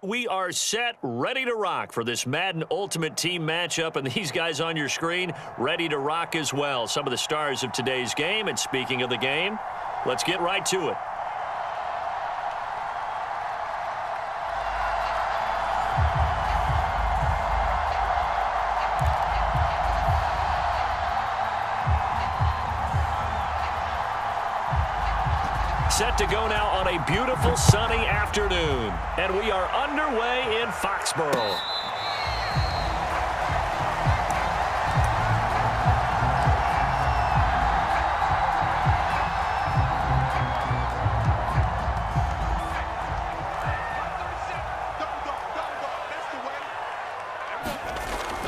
we are set, ready to rock for this Madden Ultimate Team matchup, and these guys on your screen ready to rock as well. Some of the stars of today's game, and speaking of the game, let's get right to it. Set to go now on a beautiful sunny afternoon. And we are underway in Foxborough.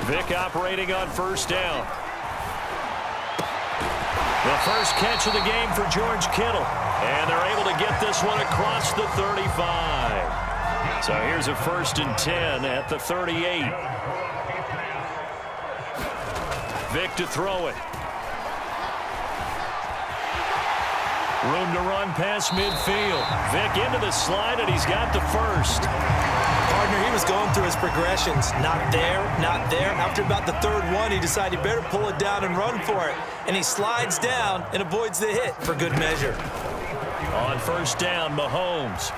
Vic operating on first down. The first catch of the game for George Kittle. And they're able to get this one across the 35. So here's a 1st and 10 at the 38. Vic to throw it. Room to run past midfield. Vic into the slide, and he's got the first. Partner, he was going through his progressions. Not there, not there. After about the third one, he decided he better pull it down and run for it. And he slides down and avoids the hit for good measure. On first down, Mahomes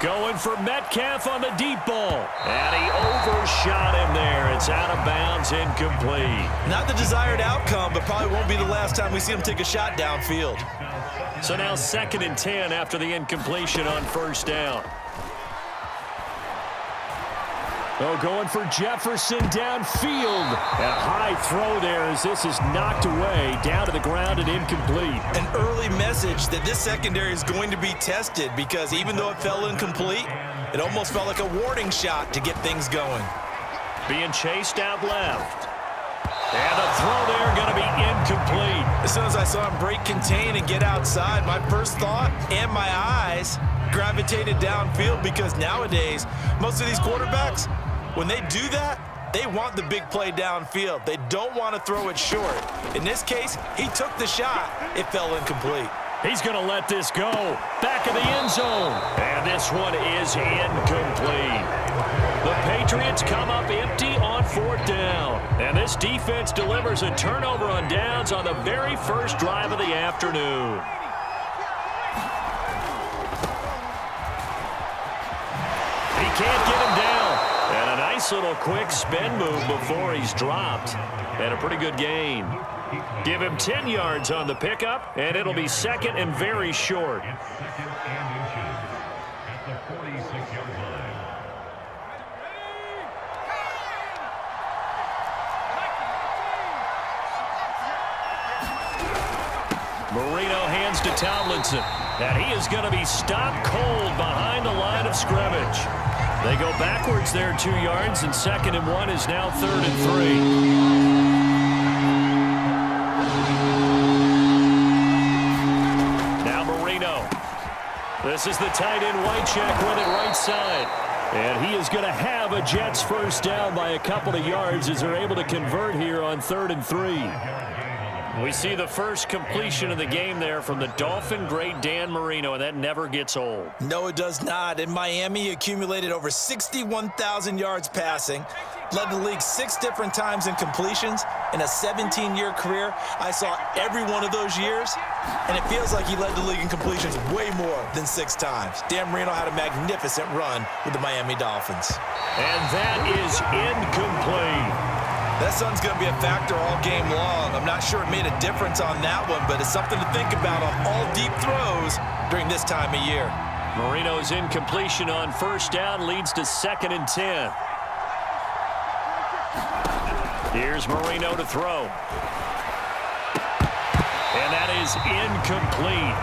going for Metcalf on the deep ball. And he overshot him there. It's out of bounds, incomplete. Not the desired outcome, but probably won't be the last time we see him take a shot downfield. So now 2nd and 10 after the incompletion on first down. Oh, going for Jefferson downfield. A high throw there as this is knocked away, down to the ground and incomplete. An early message that this secondary is going to be tested because even though it fell incomplete, it almost felt like a warning shot to get things going. Being chased out left. And the throw there going to be incomplete. As soon as I saw him break contain and get outside, my first thought and my eyes gravitated downfield because nowadays, most of these quarterbacks, when they do that, they want the big play downfield. They don't want to throw it short. In this case, he took the shot. It fell incomplete. He's going to let this go. Back of the end zone. And this one is incomplete. The Patriots come up empty on 4th down. And this defense delivers a turnover on downs on the very first drive of the afternoon. He can't get him down. And a nice little quick spin move before he's dropped. And a pretty good gain. Give him 10 yards on the pickup, and it'll be 2nd and very short. Marino hands to Tomlinson. And he is going to be stopped cold behind the line of scrimmage. They go backwards there 2 yards, and 2nd and 1 is now 3rd and 3. Now Marino. This is the tight end Whitecheck with it right side. And he is going to have a Jets first down by a couple of yards as they're able to convert here on 3rd and 3. We see the first completion of the game there from the Dolphin great Dan Marino, and that never gets old. No, it does not. In Miami, he accumulated over 61,000 yards passing, led the league 6 different times in completions. In a 17-year career, I saw every one of those years, and it feels like he led the league in completions way more than 6 times. Dan Marino had a magnificent run with the Miami Dolphins. And that is incomplete. That sun's going to be a factor all game long. I'm not sure it made a difference on that one, but it's something to think about on all deep throws during this time of year. Marino's incompletion on first down leads to 2nd and 10. Here's Marino to throw. And that is incomplete.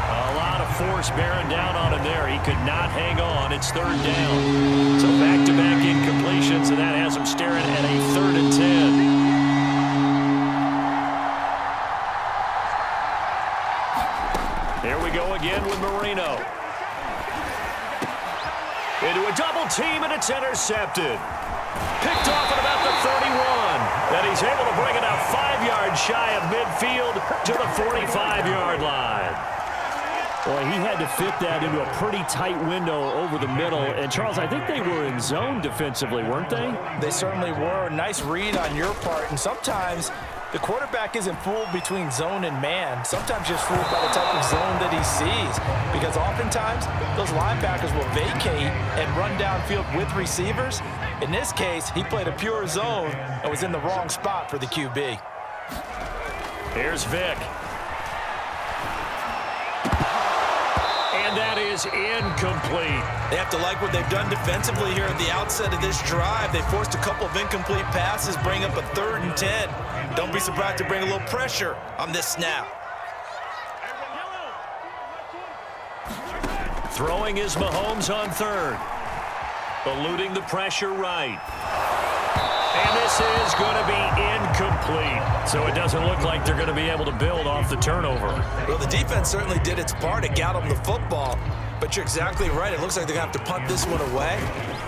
A lot of force bearing down on him there. He could not hang on. It's 3rd down. So back-to-back incompletions, and that has him staring at a 3rd and 10. Here we go again with Marino. Into a double team, and it's intercepted. Picked off at about the 31. And he's able to bring it out 5 yards shy of midfield to the 45-yard line. Well, he had to fit that into a pretty tight window over the middle. And, Charles, I think they were in zone defensively, weren't they? They certainly were. Nice read on your part. And sometimes the quarterback isn't fooled between zone and man. Sometimes just fooled by the type of zone that he sees. Because oftentimes, those linebackers will vacate and run downfield with receivers. In this case, he played a pure zone and was in the wrong spot for the QB. Here's Vic. And that is incomplete. They have to like what they've done defensively here at the outset of this drive. They forced a couple of incomplete passes, bring up a 3rd and 10. Don't be surprised to bring a little pressure on this snap. Throwing is Mahomes on 3rd. Eluding the pressure right. And this is going to be incomplete. So it doesn't look like they're going to be able to build off the turnover. Well, the defense certainly did its part to get them the football. But you're exactly right. It looks like they're going to have to punt this one away.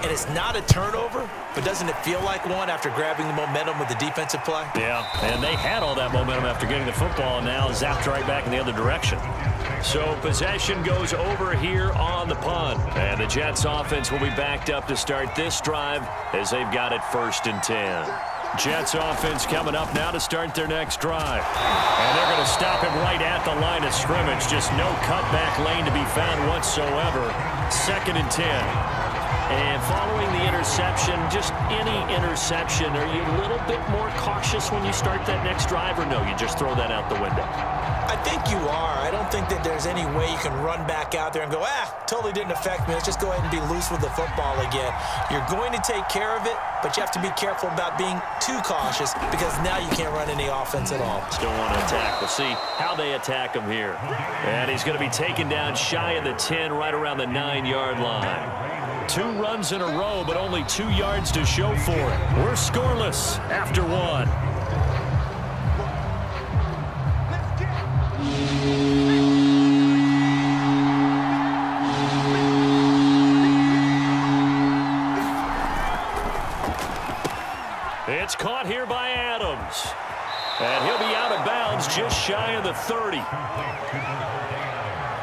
And it's not a turnover, but doesn't it feel like one after grabbing the momentum with the defensive play? Yeah, and they had all that momentum after getting the football and now zapped right back in the other direction. So possession goes over here on the punt. And the Jets offense will be backed up to start this drive as they've got it 1st and 10. Jets offense coming up now to start their next drive. And they're going to stop him right at the line of scrimmage. Just no cutback lane to be found whatsoever. 2nd and 10. And following the interception, just any interception, are you a little bit more cautious when you start that next drive, or no, you just throw that out the window? I think you are. I don't think that there's any way you can run back out there and go, totally didn't affect me. Let's just go ahead and be loose with the football again. You're going to take care of it, but you have to be careful about being too cautious because now you can't run any offense at all. Still want to attack. We'll see how they attack him here. And he's going to be taken down shy of the 10, right around the 9-yard line. 2 runs in a row, but only 2 yards to show for it. We're scoreless after 1. It's caught here by Adams. And he'll be out of bounds just shy of the 30.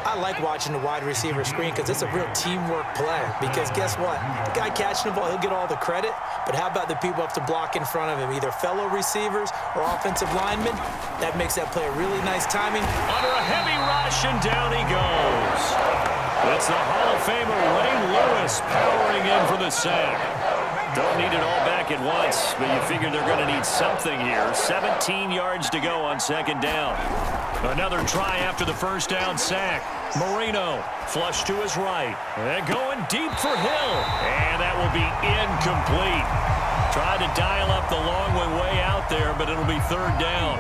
I like watching the wide receiver screen because it's a real teamwork play. Because guess what? The guy catching the ball, he'll get all the credit. But how about the people up to block in front of him, either fellow receivers or offensive linemen? That makes that play a really nice timing. Under a heavy rush, and down he goes. It's the Hall of Famer Ray Lewis powering in for the sack. Don't need it all back at once, but you figure they're going to need something here. 17 yards to go on 2nd down. Another try after the 1st down sack. Marino flush to his right. And going deep for Hill. And that will be incomplete. Tried to dial up the long way out there, but it'll be 3rd down.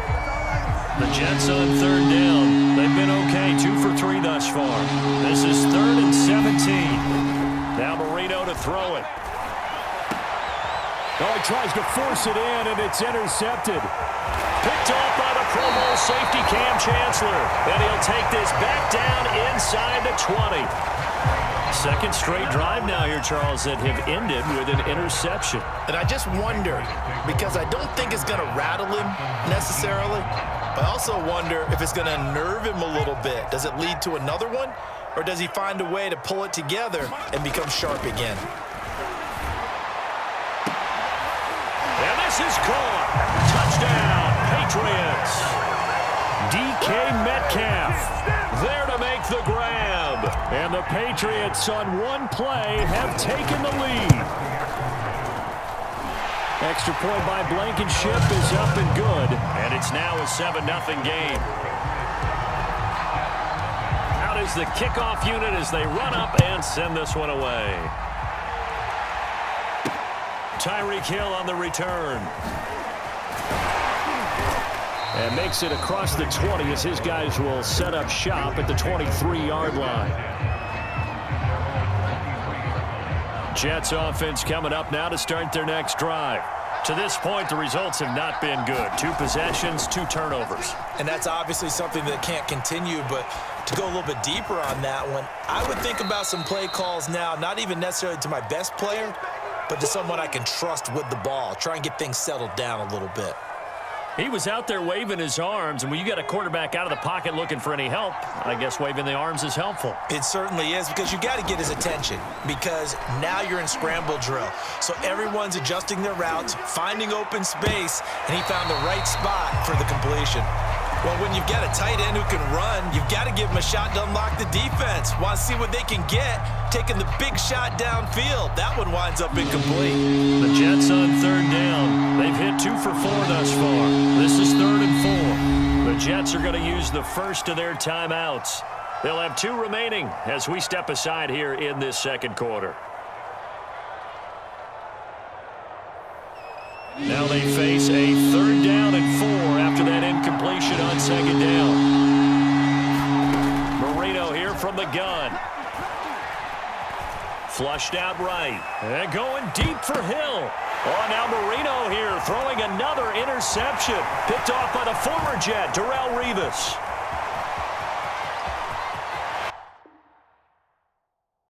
The Jets on 3rd down. They've been okay, 2 for 3 thus far. This is 3rd and 17. Now Marino to throw it. Oh, he tries to force it in, and it's intercepted. Picked off by the Pro Bowl safety Cam Chancellor. And he'll take this back down inside the 20. 2nd straight drive now here, Charles, that have ended with an interception. And I just wonder, because I don't think it's going to rattle him necessarily, but I also wonder if it's going to unnerve him a little bit. Does it lead to another one, or does he find a way to pull it together and become sharp again? And this is caught. Touchdown, Patriots. DK Metcalf there to make the grab. And the Patriots on one play have taken the lead. Extra point by Blankenship is up and good. And it's now a 7-0 game. Out is the kickoff unit as they run up and send this one away. Tyreek Hill on the return. And makes it across the 20 as his guys will set up shop at the 23-yard line. Jets offense coming up now to start their next drive. To this point, the results have not been good. 2 possessions, 2 turnovers. And that's obviously something that can't continue, but to go a little bit deeper on that one, I would think about some play calls now, not even necessarily to my best player, but to someone I can trust with the ball. Try and get things settled down a little bit. He was out there waving his arms, and when you got a quarterback out of the pocket looking for any help, I guess waving the arms is helpful. It certainly is, because you got to get his attention, because now you're in scramble drill. So everyone's adjusting their routes, finding open space, and he found the right spot for the completion. Well, when you've got a tight end who can run, you've got to give him a shot to unlock the defense. Want to see what they can get, taking the big shot downfield. That one winds up incomplete. The Jets on third down. They've hit 2 for 4 thus far. This is 3rd and 4. The Jets are going to use the first of their timeouts. They'll have 2 remaining as we step aside here in this second quarter. Now they face a 3rd down and 4 after that incompletion on 2nd down. Marino here from the gun. Flushed out right. And going deep for Hill. Oh, now Marino here throwing another interception. Picked off by the former Jet, Darrelle Revis.